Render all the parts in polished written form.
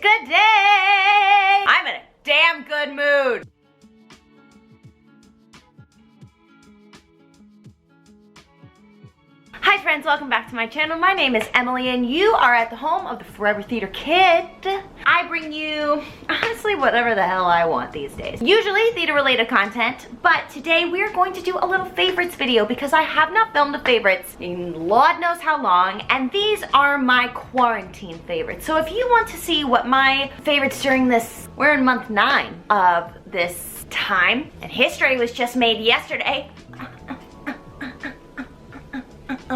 a good day. I'm in a damn good mood. Hi friends, welcome back to my channel. My name is Emily and you are at the home of the Forever Theater Kid. I bring you, honestly, whatever the hell I want these days. Usually theater related content, but today we are going to do a little favorites video because I have not filmed a favorites in Lord knows how long, and these are my quarantine favorites. So if you want to see what my favorites during this, we're in month 9 of this time, and history was just made yesterday.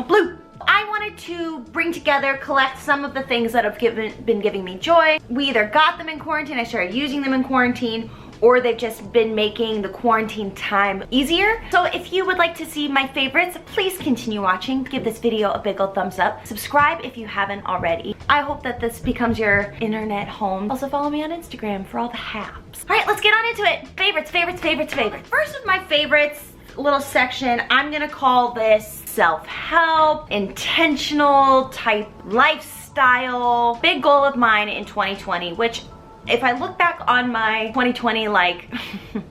Blue. I wanted to bring together, collect some of the things that have been giving me joy. We either got them in quarantine, I started using them in quarantine, or they've just been making the quarantine time easier. So if you would like to see my favorites, please continue watching. Give this video a big old thumbs up. Subscribe if you haven't already. I hope that this becomes your internet home. Also follow me on Instagram for all the haps. All right, let's get on into it. Favorites, favorites, favorites, favorites. First of my favorites, little section, I'm gonna call this self-help, intentional type lifestyle. Big goal of mine in 2020, which if I look back on my 2020 like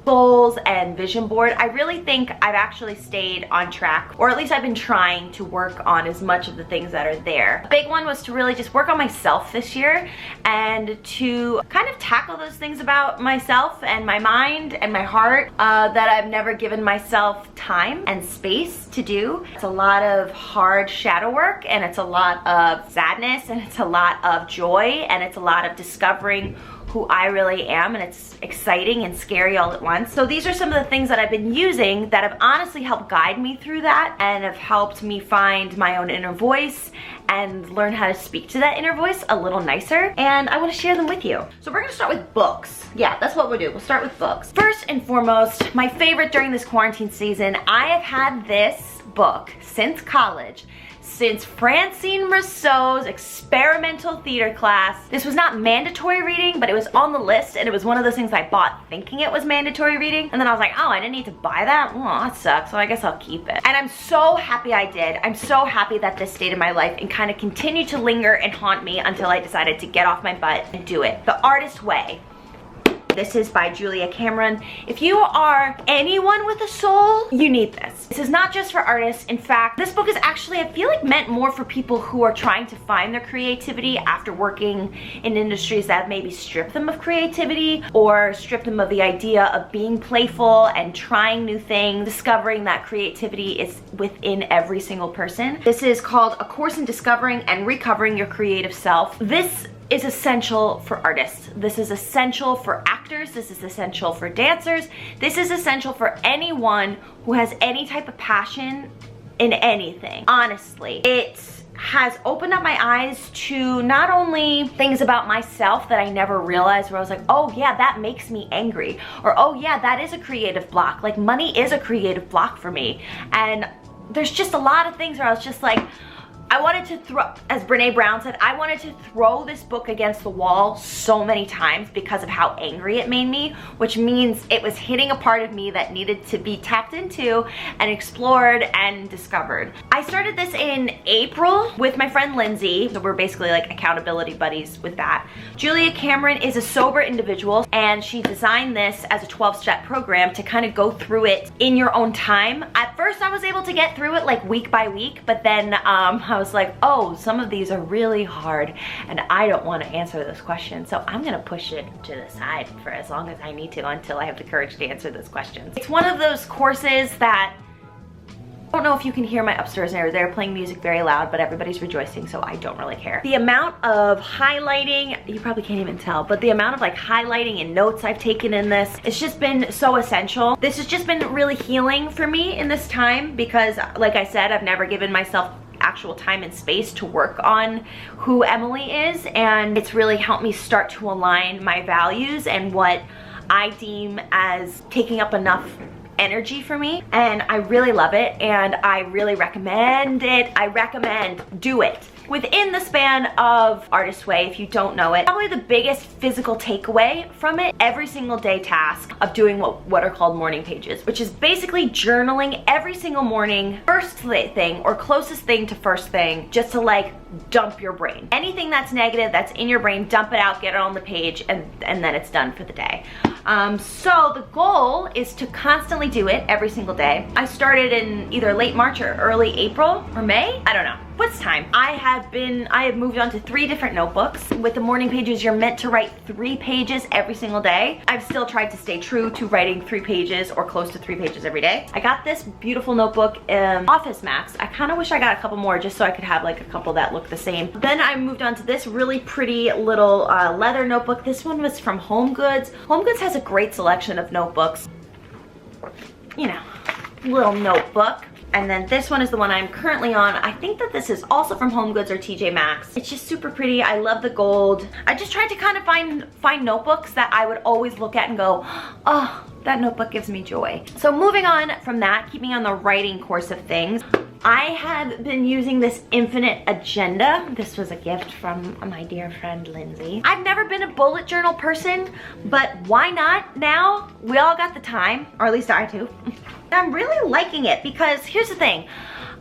goals and vision board, I really think I've actually stayed on track, or at least I've been trying to work on as much of the things that are there. A big one was to really just work on myself this year and to kind of tackle those things about myself and my mind and my heart that I've never given myself time and space to do. It's a lot of hard shadow work, and it's a lot of sadness, and it's a lot of joy, and it's a lot of discovering who I really am, and it's exciting and scary all at once. So these are some of the things that I've been using that have honestly helped guide me through that and have helped me find my own inner voice and learn how to speak to that inner voice a little nicer, and I want to share them with you. So we're gonna start with books. Yeah, that's what we'll do. We'll start with books. First and foremost, my favorite during this quarantine season, I have had this book since college, since Francine Rousseau's experimental theater class. This was not mandatory reading, but it was on the list, and it was one of those things I bought thinking it was mandatory reading, and then I was like, oh, I didn't need to buy that? Oh, that sucks, so I guess I'll keep it. And I'm so happy I did. I'm so happy that this stayed in my life and kind of continued to linger and haunt me until I decided to get off my butt and do it. The Artist's Way. This is by Julia Cameron. If you are anyone with a soul, you need this. This is not just for artists. In fact, this book is actually, I feel like, meant more for people who are trying to find their creativity after working in industries that maybe strip them of creativity or strip them of the idea of being playful and trying new things, discovering that creativity is within every single person. This is called A Course in Discovering and Recovering Your Creative Self. This is essential for artists. This is essential for actors. This is essential for dancers. This is essential for anyone who has any type of passion in anything. Honestly, it has opened up my eyes to not only things about myself that I never realized, where I was like, oh yeah, that makes me angry, or oh yeah, that is a creative block. Like, money is a creative block for me. And there's just a lot of things where I was just like, I wanted to throw, as Brene Brown said, I wanted to throw this book against the wall so many times because of how angry it made me, which means it was hitting a part of me that needed to be tapped into and explored and discovered. I started this in April with my friend Lindsay, so we're basically like accountability buddies with that. Julia Cameron is a sober individual, and she designed this as a 12-step program to kind of go through it in your own time. At first I was able to get through it like week by week, but then I was like, oh, some of these are really hard and I don't want to answer this question, so I'm gonna push it to the side for as long as I need to until I have the courage to answer those questions. It's one of those courses that, I don't know if you can hear my upstairs neighbor. They're playing music very loud, but everybody's rejoicing, so I don't really care. The amount of highlighting, you probably can't even tell, but the amount of like highlighting and notes I've taken in this, it's just been so essential. This has just been really healing for me in this time because, like I said, I've never given myself actual time and space to work on who Emily is, and it's really helped me start to align my values and what I deem as taking up enough energy for me, and I really love it, and I really recommend it. I recommend, do it. within the span of Artist Way, if you don't know it, probably the biggest physical takeaway from it, every single day task of doing what are called morning pages, which is basically journaling every single morning, first thing or closest thing to first thing, just to like dump your brain. Anything that's negative that's in your brain, dump it out, get it on the page, and then it's done for the day. So the goal is to constantly do it every single day. I started in either late March or early April or May, I don't know. What's time? I have moved on to 3 different notebooks. With the morning pages, you're meant to write 3 pages every single day. I've still tried to stay true to writing 3 pages or close to 3 pages every day. I got this beautiful notebook, Office Max. I kind of wish I got a couple more just so I could have like a couple that look the same. Then I moved on to this really pretty little leather notebook. This one was from Home Goods. Home Goods has a great selection of notebooks. You know, little notebook. And then this one is the one I'm currently on. I think that this is also from Home Goods or TJ Maxx. It's just super pretty. I love the gold. I just tried to kind of find notebooks that I would always look at and go, oh, that notebook gives me joy. So moving on from that, keeping on the writing course of things, I have been using this infinite agenda. This was a gift from my dear friend Lindsay. I've never been a bullet journal person, but why not now? We all got the time, or at least I do. I'm really liking it because here's the thing.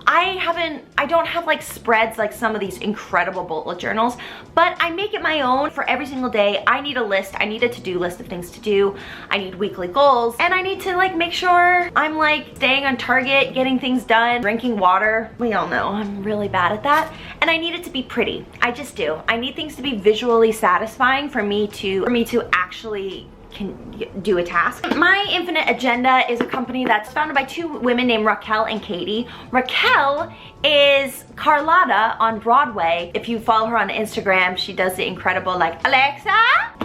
I don't have like spreads like some of these incredible bullet journals, but I make it my own for every single day. I need a list. I need a to-do list of things to do. I need weekly goals, and I need to like make sure I'm like staying on target, getting things done, drinking water. We all know I'm really bad at that, and I need it to be pretty. I just do. I need things to be visually satisfying for me to actually can do a task. My Infinite Agenda is a company that's founded by 2 women named Raquel and Katie. Raquel is Carlotta on Broadway. If you follow her on Instagram, she does the incredible like, Alexa,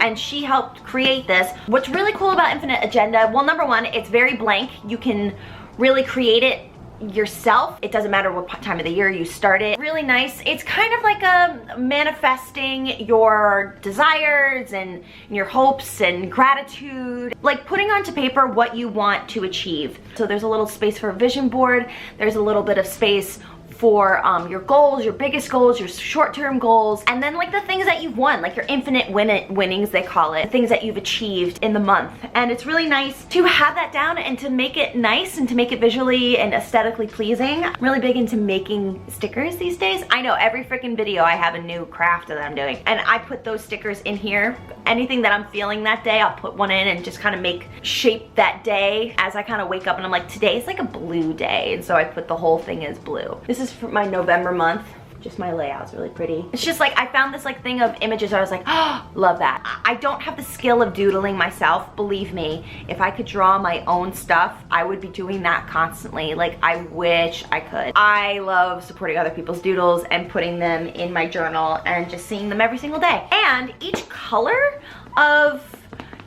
and she helped create this. What's really cool about Infinite Agenda, well, number one, it's very blank. You can really create it yourself. It doesn't matter what time of the year you start it. Really nice. It's kind of like a manifesting your desires and your hopes and gratitude, like putting onto paper what you want to achieve. So there's a little space for a vision board. There's a little bit of space for your goals, your biggest goals, your short-term goals, and then like the things that you've won, like your infinite winnings, they call it, the things that you've achieved in the month. And it's really nice to have that down and to make it nice and to make it visually and aesthetically pleasing. I'm really big into making stickers these days. I know every freaking video I have a new craft that I'm doing, and I put those stickers in here. Anything that I'm feeling that day, I'll put one in and just kind of shape that day as I kind of wake up and I'm like, today's like a blue day, and so I put the whole thing as blue. This is for my November month. Just my layout's really pretty. It's just like I found this like thing of images. I was like, oh, love that. I don't have the skill of doodling myself. Believe me, if I could draw my own stuff, I would be doing that constantly. Like, I wish I could. I love supporting other people's doodles and putting them in my journal and just seeing them every single day. And each color of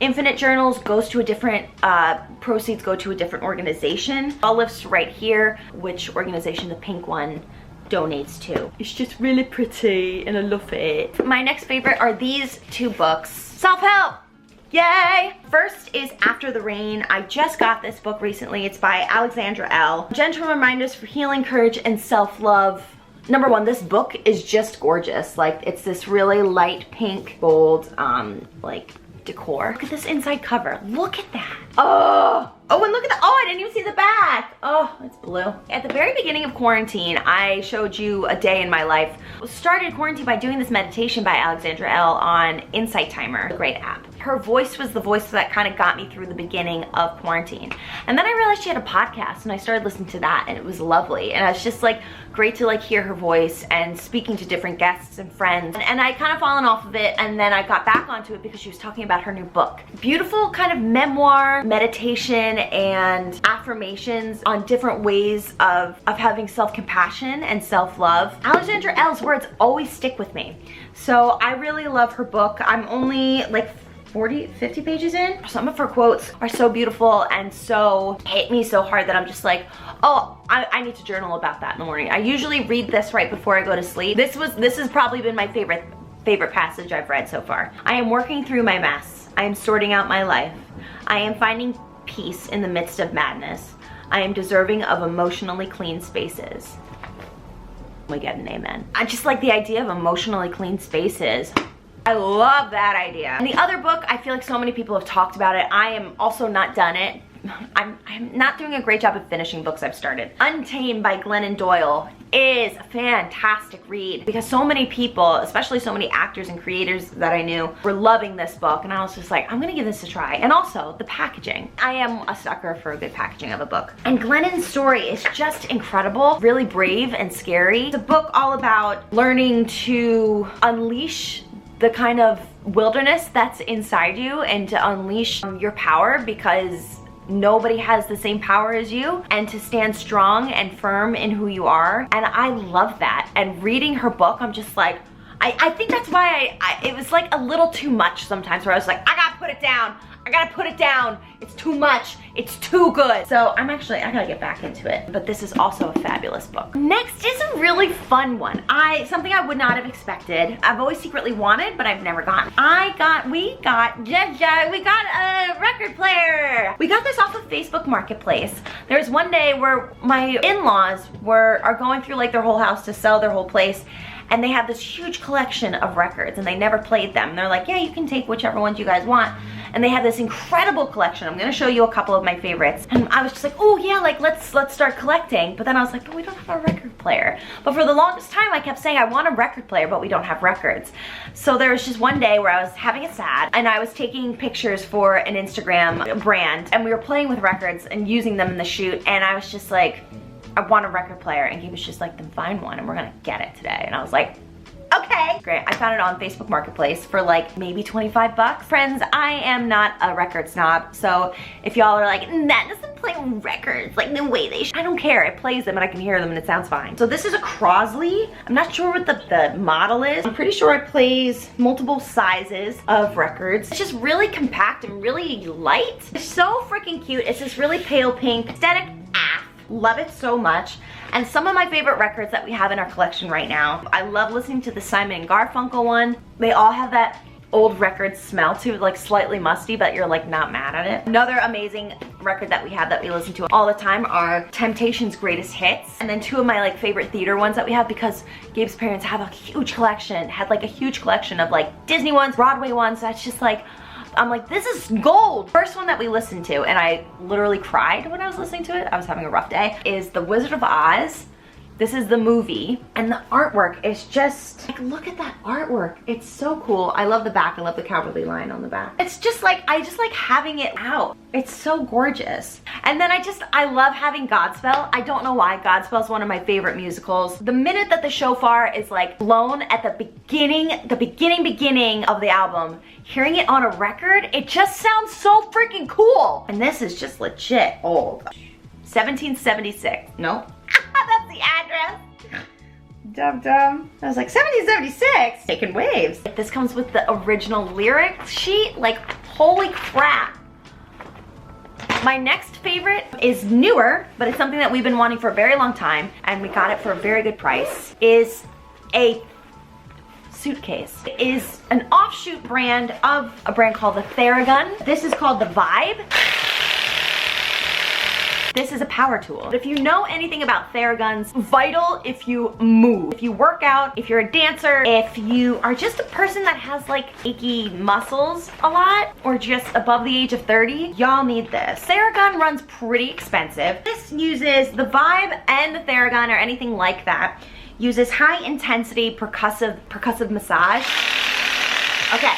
Infinite Journals goes to a different, proceeds go to a different organization. I'll list right here which organization the pink one donates to. It's just really pretty and I love it. My next favorite are these 2 books. Self-help! Yay! First is After the Rain. I just got this book recently. It's by Alexandra L. Gentle reminders for healing, courage, and self-love. Number one, this book is just gorgeous. Like, it's this really light pink, gold, like, decor. Look at this inside cover. Look at that. Oh, and look at the, oh, I didn't even see the back. Oh, it's blue. At the very beginning of quarantine, I showed you a day in my life. Started quarantine by doing this meditation by Alexandra L on Insight Timer, a great app. Her voice was the voice that kind of got me through the beginning of quarantine. And then I realized she had a podcast and I started listening to that and it was lovely. And it's just like great to like hear her voice and speaking to different guests and friends. And I kind of fallen off of it, and then I got back onto it because she was talking about her new book. Beautiful kind of memoir, meditation, and affirmations on different ways of having self-compassion and self-love. Alexandra L's words always stick with me. So I really love her book. I'm only like 50 pages in. Some of her quotes are so beautiful and so hit me so hard that I'm just like, oh, I need to journal about that in the morning. I usually read this right before I go to sleep. This has probably been my favorite passage I've read so far. I am working through my mess. I am sorting out my life. I am finding peace in the midst of madness. I am deserving of emotionally clean spaces. We get an amen. I just like the idea of emotionally clean spaces. I love that idea. And the other book, I feel like so many people have talked about it. I am also not done it. I'm not doing a great job of finishing books I've started. Untamed by Glennon Doyle is a fantastic read because so many people, especially so many actors and creators that I knew, were loving this book, and I was just like, I'm gonna give this a try. And also the packaging. I am a sucker for a good packaging of a book. And Glennon's story is just incredible, really brave and scary. It's a book all about learning to unleash the kind of wilderness that's inside you and to unleash your power, because nobody has the same power as you, and to stand strong and firm in who you are. And I love that. And reading her book, I'm just like, I think that's why it was like a little too much sometimes, where I was like, I gotta put it down. I gotta put it down. It's too much. It's too good. So I gotta get back into it. But this is also a fabulous book. Next is a really fun one. Something I would not have expected. I've always secretly wanted, but I've never gotten. We got a record player. We got this off of Facebook Marketplace. There was one day where my in-laws are going through like their whole house to sell their whole place. And they have this huge collection of records and they never played them. They're like, yeah, you can take whichever ones you guys want. And they have this incredible collection. I'm gonna show you a couple of my favorites. And I was just like, oh yeah, like let's start collecting. But then I was like, but we don't have a record player. But for the longest time, I kept saying I want a record player, but we don't have records. So there was just one day where I was having it sad and I was taking pictures for an Instagram brand, and we were playing with records and using them in the shoot. And I was just like, I want a record player, and he was just like, then find one and we're gonna get it today. And I was like, okay. Great, I found it on Facebook Marketplace for like maybe 25 bucks. Friends, I am not a record snob, so if y'all are like, that doesn't play records like the way they should, I don't care, it plays them and I can hear them and it sounds fine. So this is a Crosley. I'm not sure what the model is. I'm pretty sure it plays multiple sizes of records. It's just really compact and really light. It's so freaking cute. It's this really pale pink aesthetic. Love it so much. And some of my favorite records that we have in our collection right now. I love listening to the Simon and Garfunkel one. They all have that old record smell to it, like slightly musty, but you're like not mad at it. Another amazing record that we have that we listen to all the time are Temptation's Greatest Hits. And then two of my like favorite theater ones that we have, because Gabe's parents have a huge collection, had like a huge collection of like Disney ones, Broadway ones. That's just like, I'm like, this is gold. First one that we listened to, and I literally cried when I was listening to it, I was having a rough day, is The Wizard of Oz. This is the movie, and the artwork is just, like, look at that artwork. It's so cool. I love the back. I love the cowardly lion on the back. It's just like, I just like having it out. It's so gorgeous. And then I love having Godspell. I don't know why. Godspell is one of my favorite musicals. The minute that the shofar is like blown at the beginning of the album, hearing it on a record, it just sounds so freaking cool. And this is just legit old. 1776. Nope. That's the address. Dumb. I was like, 1776? Taking waves. This comes with the original lyric sheet. Like, holy crap. My next favorite is newer, but it's something that we've been wanting for a very long time, and we got it for a very good price, is a suitcase. It is an offshoot brand of a brand called the Theragun. This is called the Vibe. This is a power tool. But if you know anything about Theraguns, vital if you move. If you work out, if you're a dancer, if you are just a person that has like achy muscles a lot, or just above the age of 30, y'all need this. Theragun runs pretty expensive. This uses the Vibe, and the Theragun or anything like that uses high intensity percussive massage. Okay.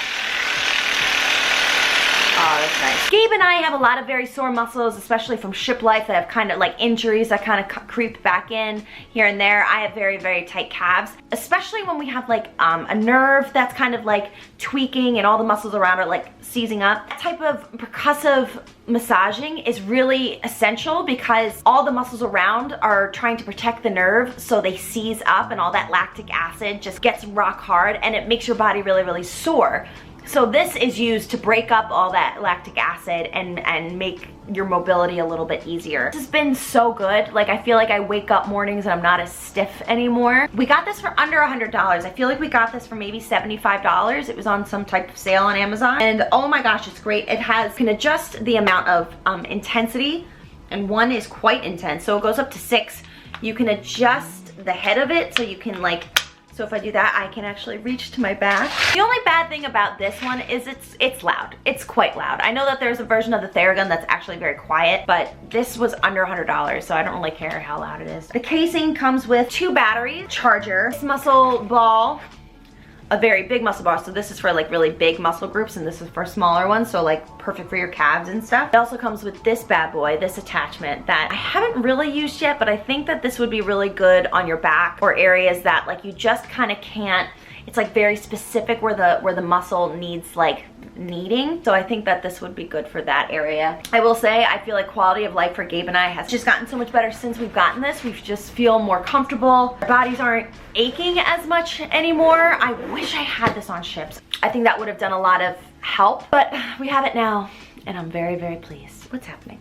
Oh, that's nice. Gabe and I have a lot of very sore muscles, especially from ship life, that have kind of like injuries that kind of creep back in here and there. I have very, very tight calves, especially when we have like a nerve that's kind of like tweaking and all the muscles around are like seizing up. That type of percussive massaging is really essential because all the muscles around are trying to protect the nerve, so they seize up and all that lactic acid just gets rock hard and it makes your body really, really sore. So this is used to break up all that lactic acid and make your mobility a little bit easier. This has been so good. Like, I feel like I wake up mornings and I'm not as stiff anymore. We got this for under $100. I feel like we got this for maybe $75. It was on some type of sale on Amazon. And oh my gosh, it's great. It can adjust the amount of intensity, and one is quite intense. So it goes up to 6. You can adjust the head of it so you can like, so if I do that, I can actually reach to my back. The only bad thing about this one is it's loud. It's quite loud. I know that there's a version of the Theragun that's actually very quiet, but this was under $100, so I don't really care how loud it is. The casing comes with 2 batteries, charger, this muscle ball, a very big muscle bar, so this is for like really big muscle groups and this is for smaller ones, so like perfect for your calves and stuff. It also comes with this bad boy, this attachment that I haven't really used yet, but I think that this would be really good on your back or areas that like you just kind of can't, it's like very specific where the muscle needs like kneading, so I think that this would be good for that area. I will say I feel like quality of life for Gabe and I has just gotten so much better since we've gotten this. We just feel more comfortable. Our bodies aren't aching as much anymore. I wish I had this on ships. I think that would have done a lot of help, but we have it now and I'm very, very pleased. What's happening?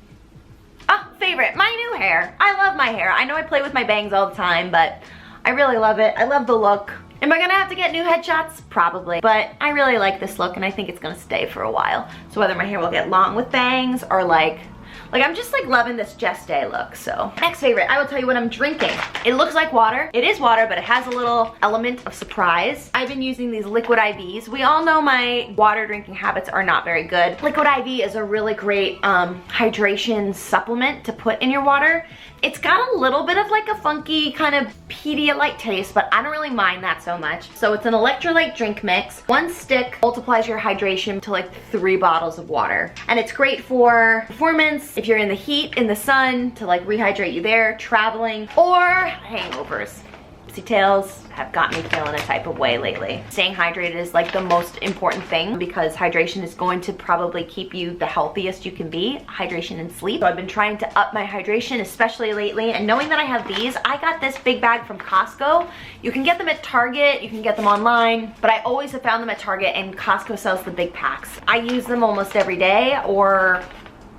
Oh, favorite, my new hair. I love my hair. I know I play with my bangs all the time, but I really love it. I love the look. Am I gonna have to get new headshots? Probably, but I really like this look and I think it's gonna stay for a while. So whether my hair will get long with bangs or like I'm just like loving this Jess Day look. So next favorite, I will tell you what I'm drinking. It looks like water. It is water, but it has a little element of surprise. I've been using these liquid IVs. We all know my water drinking habits are not very good. Liquid IV is a really great hydration supplement to put in your water. It's got a little bit of like a funky kind of Pedialyte taste, but I don't really mind that so much. So it's an electrolyte drink mix. 1 stick multiplies your hydration to like 3 bottles of water. And it's great for performance, if you're in the heat, in the sun, to like rehydrate you there, traveling, or hangovers. Tails have got me feeling a type of way lately. Staying hydrated is like the most important thing because hydration is going to probably keep you the healthiest you can be. Hydration and sleep. So I've been trying to up my hydration, especially lately, and knowing that I have these, I got this big bag from Costco. You can get them at Target, you can get them online, but I always have found them at Target and Costco sells the big packs. I use them almost every day or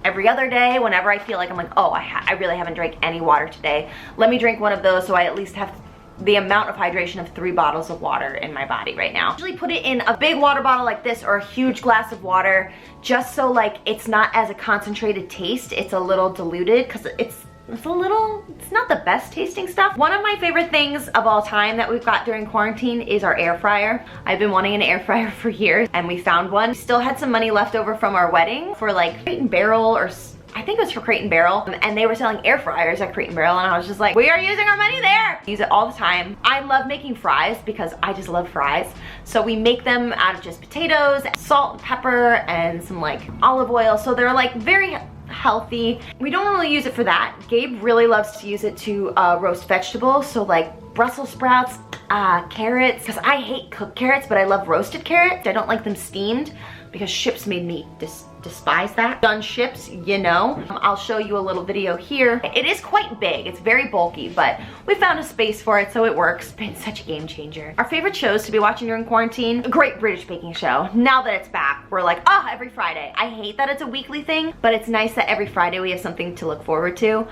every other day whenever I feel like I'm like, oh, I really haven't drank any water today. Let me drink one of those so I at least have the amount of hydration of 3 bottles of water in my body right now. I usually put it in a big water bottle like this or a huge glass of water just so like it's not as a concentrated taste. It's a little diluted because it's not the best tasting stuff. One of my favorite things of all time that we've got during quarantine is our air fryer. I've been wanting an air fryer for years and we found one. We still had some money left over from our wedding for like Crate & Barrel, or I think it was for Crate & Barrel, and they were selling air fryers at Crate & Barrel, and I was just like, we are using our money there. Use it all the time. I love making fries because I just love fries. So we make them out of just potatoes, salt and pepper, and some like olive oil. So they're like very healthy. We don't really use it for that. Gabe really loves to use it to roast vegetables. So like Brussels sprouts, carrots, because I hate cooked carrots, but I love roasted carrots. I don't like them steamed because ships made me despise that. Done ships, you know. I'll show you a little video here. It is quite big, it's very bulky, but we found a space for it, so it works. It's been such a game changer. Our favorite shows to be watching during quarantine, a Great British Baking Show. Now that it's back, we're like, oh, every Friday. I hate that it's a weekly thing, but it's nice that every Friday we have something to look forward to.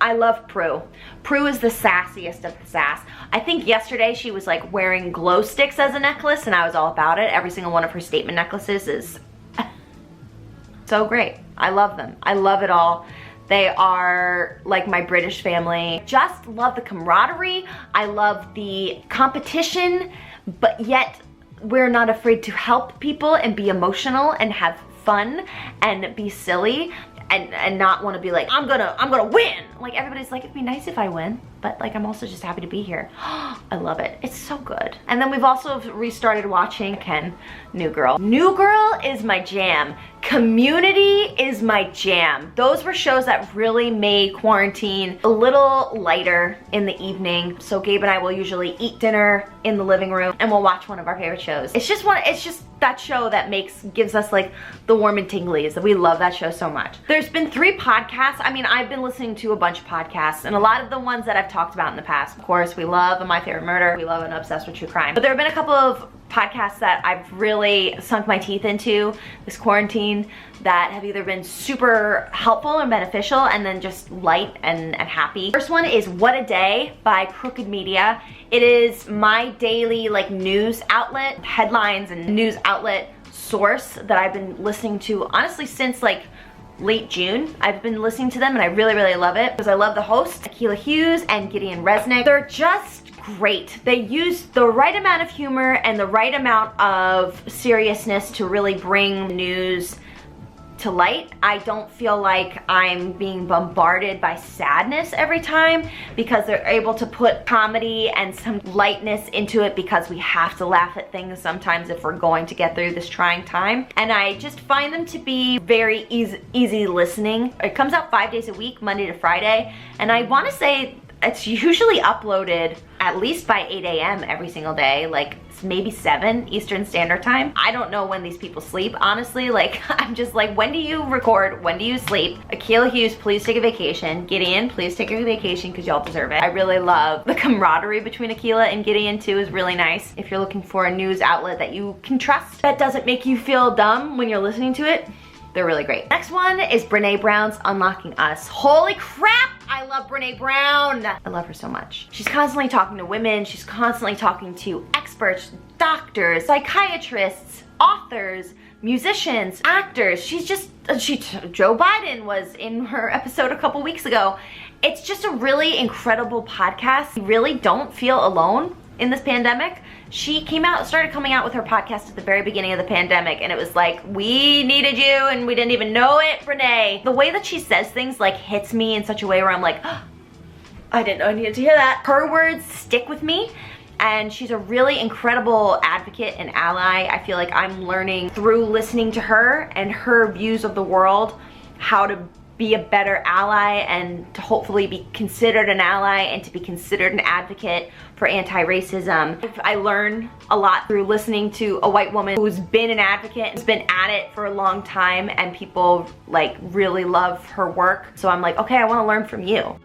I love Prue. Prue is the sassiest of the sass. I think yesterday she was like wearing glow sticks as a necklace and I was all about it. Every single one of her statement necklaces is so great. I love them. I love it all. They are like my British family. Just love the camaraderie. I love the competition, but yet we're not afraid to help people and be emotional and have fun and be silly. And not want to be like, I'm gonna win. Like everybody's like, it'd be nice if I win, but like I'm also just happy to be here. I love it. It's so good. And then we've also restarted watching Ken, New Girl. New Girl is my jam. Community is my jam. Those were shows that really made quarantine a little lighter in the evening. So Gabe and I will usually eat dinner in the living room and we'll watch one of our favorite shows. It's just that show that gives us like the warm and tinglies. We love that show so much. There's been 3 podcasts. I mean, I've been listening to a bunch of podcasts and a lot of the ones that I've talked about in the past. Of course, we love My Favorite Murder. We love and obsessed with true crime. But there have been a couple of podcasts that I've really sunk my teeth into this quarantine that have either been super helpful and beneficial and then just light and happy. First one is What a Day by Crooked Media. It is my daily like news outlet, headlines and news outlet source that I've been listening to honestly since like late June. I've been listening to them and I really, really love it because I love the host, Akilah Hughes and Gideon Resnick. They're just great. They use the right amount of humor and the right amount of seriousness to really bring news to light. I don't feel like I'm being bombarded by sadness every time because they're able to put comedy and some lightness into it because we have to laugh at things sometimes if we're going to get through this trying time. And I just find them to be very easy listening. It comes out 5 days a week, Monday to Friday, and I want to say it's usually uploaded at least by 8 a.m. every single day, like maybe 7 Eastern Standard Time. I don't know when these people sleep, honestly. Like, I'm just like, when do you record? When do you sleep? Akilah Hughes, please take a vacation. Gideon, please take a vacation because y'all deserve it. I really love the camaraderie between Akilah and Gideon too, is really nice. If you're looking for a news outlet that you can trust, that doesn't make you feel dumb when you're listening to it, they're really great. Next one is Brene Brown's Unlocking Us. Holy crap! I love Brene Brown. I love her so much. She's constantly talking to women. She's constantly talking to experts, doctors, psychiatrists, authors, musicians, actors. Joe Biden was in her episode a couple weeks ago. It's just a really incredible podcast. You really don't feel alone in this pandemic. She started coming out with her podcast at the very beginning of the pandemic, and it was like, we needed you and we didn't even know it, Brene. The way that she says things like hits me in such a way where I'm like, oh, I didn't know I needed to hear that. Her words stick with me, and she's a really incredible advocate and ally. I feel like I'm learning through listening to her and her views of the world how to be a better ally and to hopefully be considered an ally and to be considered an advocate for anti-racism. I learn a lot through listening to a white woman who's been an advocate, has been at it for a long time, and people like really love her work. So I'm like, okay, I want to learn from you.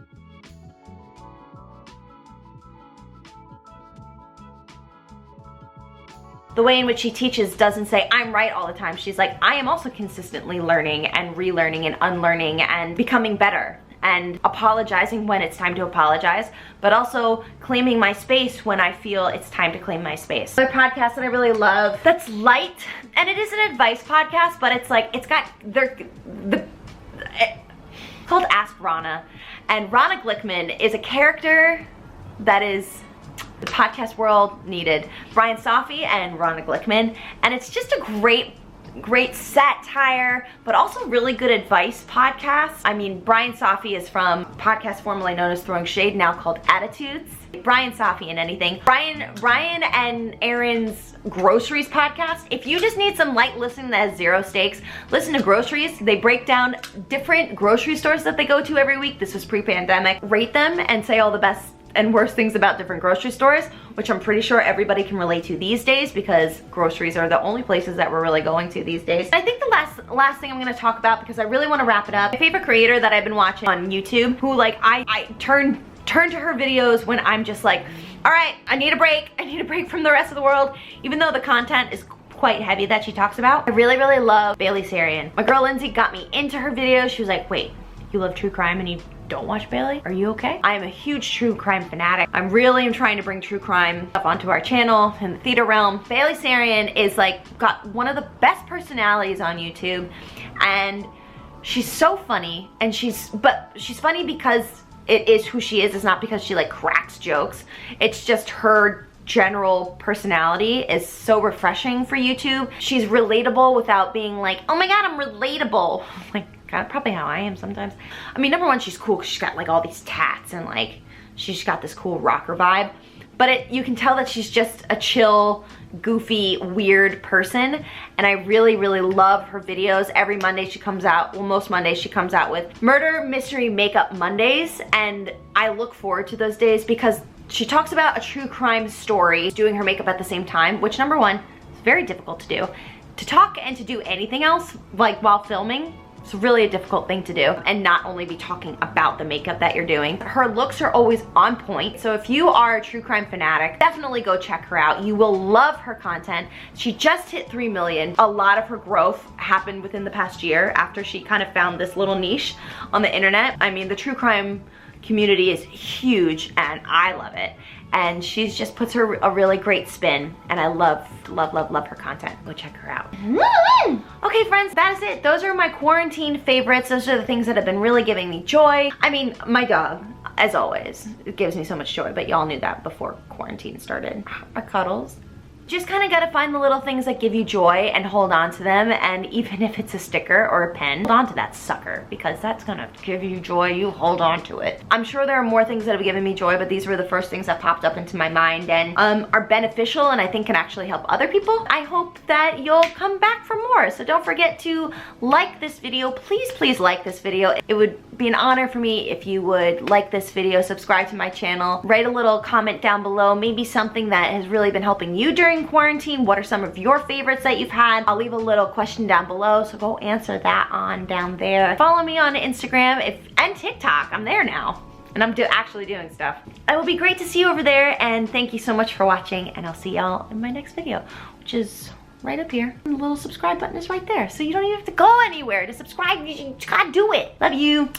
The way in which she teaches doesn't say, I'm right all the time. She's like, I am also consistently learning and relearning and unlearning and becoming better and apologizing when it's time to apologize, but also claiming my space when I feel it's time to claim my space. Another podcast that I really love that's light, and it is an advice podcast, but it's like, it's called Ask Rana. And Rana Glickman is a character that is the podcast world needed. Brian Safi and Rana Glickman, and it's just a great satire, but also really good advice podcast. I mean, Brian Safi is from a podcast formerly known as Throwing Shade, now called Attitudes. Brian Safi and anything. Brian and Aaron's Groceries podcast. If you just need some light listening that has zero stakes, listen to Groceries. They break down different grocery stores that they go to every week. This was pre-pandemic. Rate them and say all the best and worst things about different grocery stores, which I'm pretty sure everybody can relate to these days because groceries are the only places that we're really going to these days. I think the last thing I'm gonna talk about, because I really wanna wrap it up, my favorite creator that I've been watching on YouTube, who like I turn to her videos when I'm just like, all right, I need a break from the rest of the world, even though the content is quite heavy that she talks about. I really, really love Bailey Sarian. My girl Lindsay got me into her videos. She was like, wait, you love true crime and you don't watch Bailey? Are you okay? I am a huge true crime fanatic. I'm really trying to bring true crime up onto our channel in the theater realm. Bailey Sarian is like, got one of the best personalities on YouTube, and she's so funny, and she's funny because it is who she is. It's not because she like cracks jokes. It's just her general personality is so refreshing for YouTube. She's relatable without being like, oh my god, I'm relatable. Like, God, probably how I am sometimes. I mean, number one, she's cool because she's got like all these tats and like she's got this cool rocker vibe, but you can tell that she's just a chill, goofy, weird person, and I really, really love her videos. Every Monday she comes out, well, most Mondays she comes out with Murder Mystery Makeup Mondays, and I look forward to those days because she talks about a true crime story doing her makeup at the same time, which number one, is very difficult to do. To talk and to do anything else, like while filming, it's really a difficult thing to do, and not only be talking about the makeup that you're doing. Her looks are always on point, so if you are a true crime fanatic, definitely go check her out. You will love her content. She just hit 3 million. A lot of her growth happened within the past year after she kind of found this little niche on the internet. I mean, the true crime community is huge and I love it. and she just puts a really great spin, and I love her content. Go check her out. Okay friends, that is it. Those are my quarantine favorites. Those are the things that have been really giving me joy. I mean, my dog, as always, it gives me so much joy, but y'all knew that before quarantine started. Our cuddles. Just kind of gotta find the little things that give you joy and hold on to them, and even if it's a sticker or a pen, hold on to that sucker, because that's gonna give you joy. You hold on to it. I'm sure there are more things that have given me joy, but these were the first things that popped up into my mind and are beneficial and I think can actually help other people. I hope that you'll come back for more, so don't forget to like this video. Please like this video. It would be an honor for me if you would like this video, subscribe to my channel, write a little comment down below, maybe something that has really been helping you during quarantine. What are some of your favorites that you've had? I'll leave a little question down below, so go answer that on down there. Follow me on Instagram and TikTok. I'm there now, and I'm actually doing stuff. It will be great to see you over there, and thank you so much for watching, and I'll see y'all in my next video, which is right up here. And the little subscribe button is right there, so you don't even have to go anywhere to subscribe. You just gotta do it. Love you.